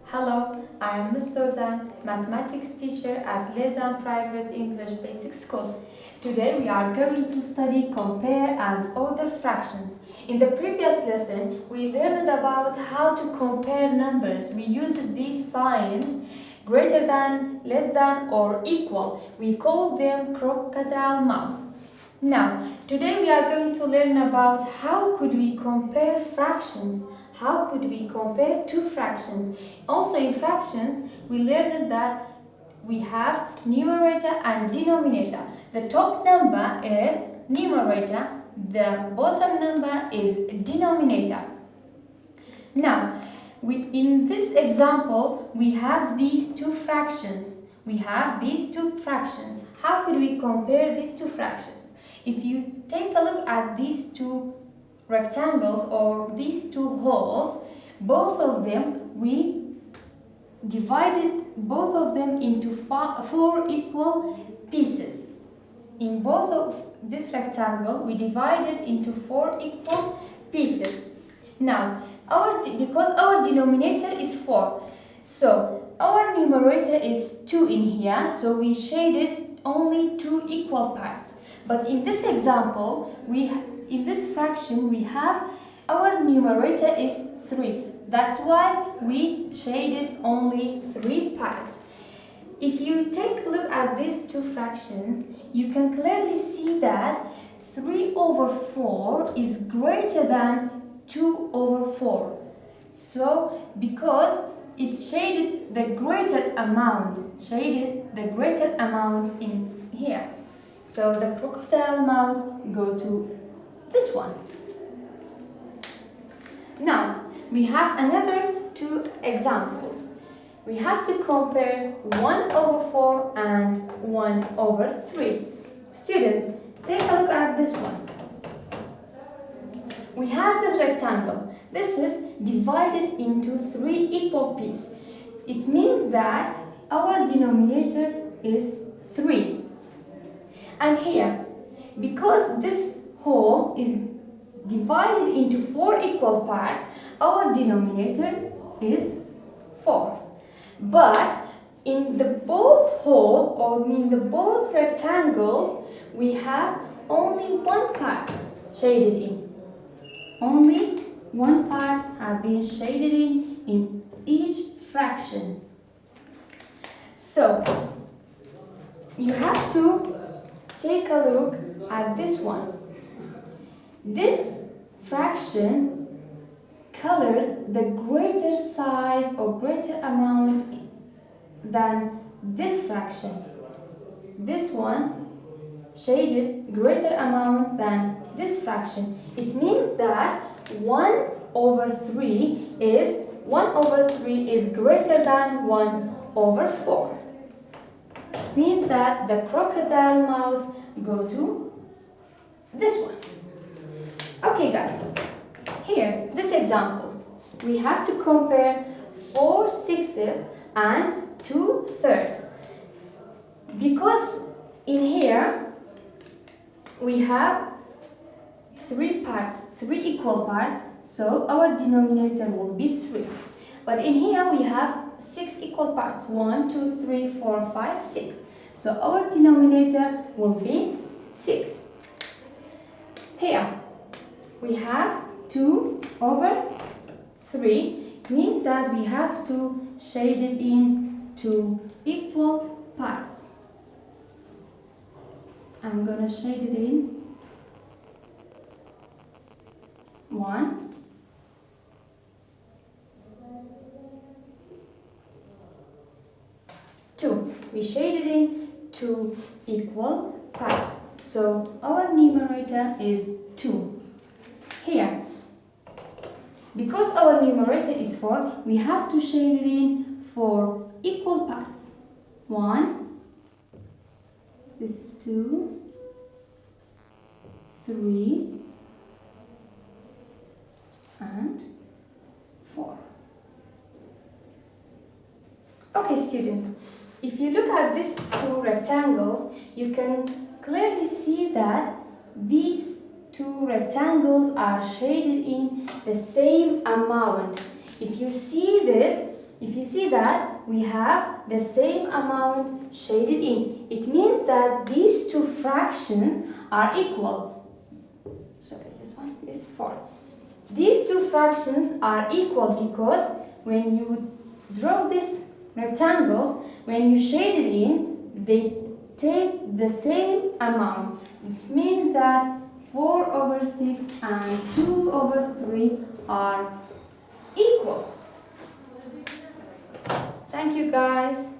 Hello, I am Ms.Sozan, mathematics teacher at Lezan Private English Basic School. Today we are going to study compare and order fractions. In the previous lesson, we learned about how to compare numbers. We used these signs greater than, less than, or equal. We call them crocodile mouth. Now, today we are going to learn about how could we compare fractions. How could we compare two fractions? Also in fractions, we learned that we have numerator and denominator. The top number is numerator, the bottom number is denominator. Now, in this example, we have these two fractions. How could we compare these two fractions? If you take a look at these two rectangles or these two holes, both of them, we divided both of them into four equal pieces. In both of this rectangle, we divided into four equal pieces. Now, because our denominator is 4, so our numerator is 2 in here, so we shaded only two equal parts. But in this example, in this fraction, we have our numerator is 3. That's why we shaded only 3 parts. If you take a look at these two fractions, you can clearly see that 3 over 4 is greater than 2 over 4. So, because it's shaded the greater amount in here. So the crocodile mouth go to this one. Now, we have another two examples. We have to compare 1 over 4 and 1 over 3. Students, take a look at this one. We have this rectangle. This is divided into 3 equal pieces. It means that our denominator is 3. And here, because this whole is divided into 4 equal parts, our denominator is 4. But in the both whole or in the both rectangles, we have only one part shaded in. Only one part have been shaded in each fraction. So, you have to take a look at this one. This fraction colored the greater size or greater amount than this fraction. This one shaded greater amount than this fraction. It means that 1 over 3 is greater than 1 over 4. Means that the crocodile mouth go to this one. Okay guys, here, this example, we have to compare 4/6 and 2/3. Because in here, we have 3 equal parts, so our denominator will be 3. But in here, we have 6 equal parts, 1, 2, 3, 4, 5, 6. So our denominator will be 6. Here, we have 2 over 3, means that we have to shade it in 2 equal parts. I'm going to shade it in 1, 2. We shaded in 2 equal parts. So our numerator is 2. Here, because our numerator is 4, we have to shade it in 4 equal parts. 1, this is 2, 3, and 4. Okay, students. If you look at these two rectangles, you can clearly see that these two rectangles are shaded in the same amount. If you see this, If you see that, we have the same amount shaded in. It means that these two fractions are equal. Sorry, this one is 4. These two fractions are equal because when you draw these rectangles, when you shade it in, they take the same amount. It means that 4/6 and 2/3 are equal. Thank you guys.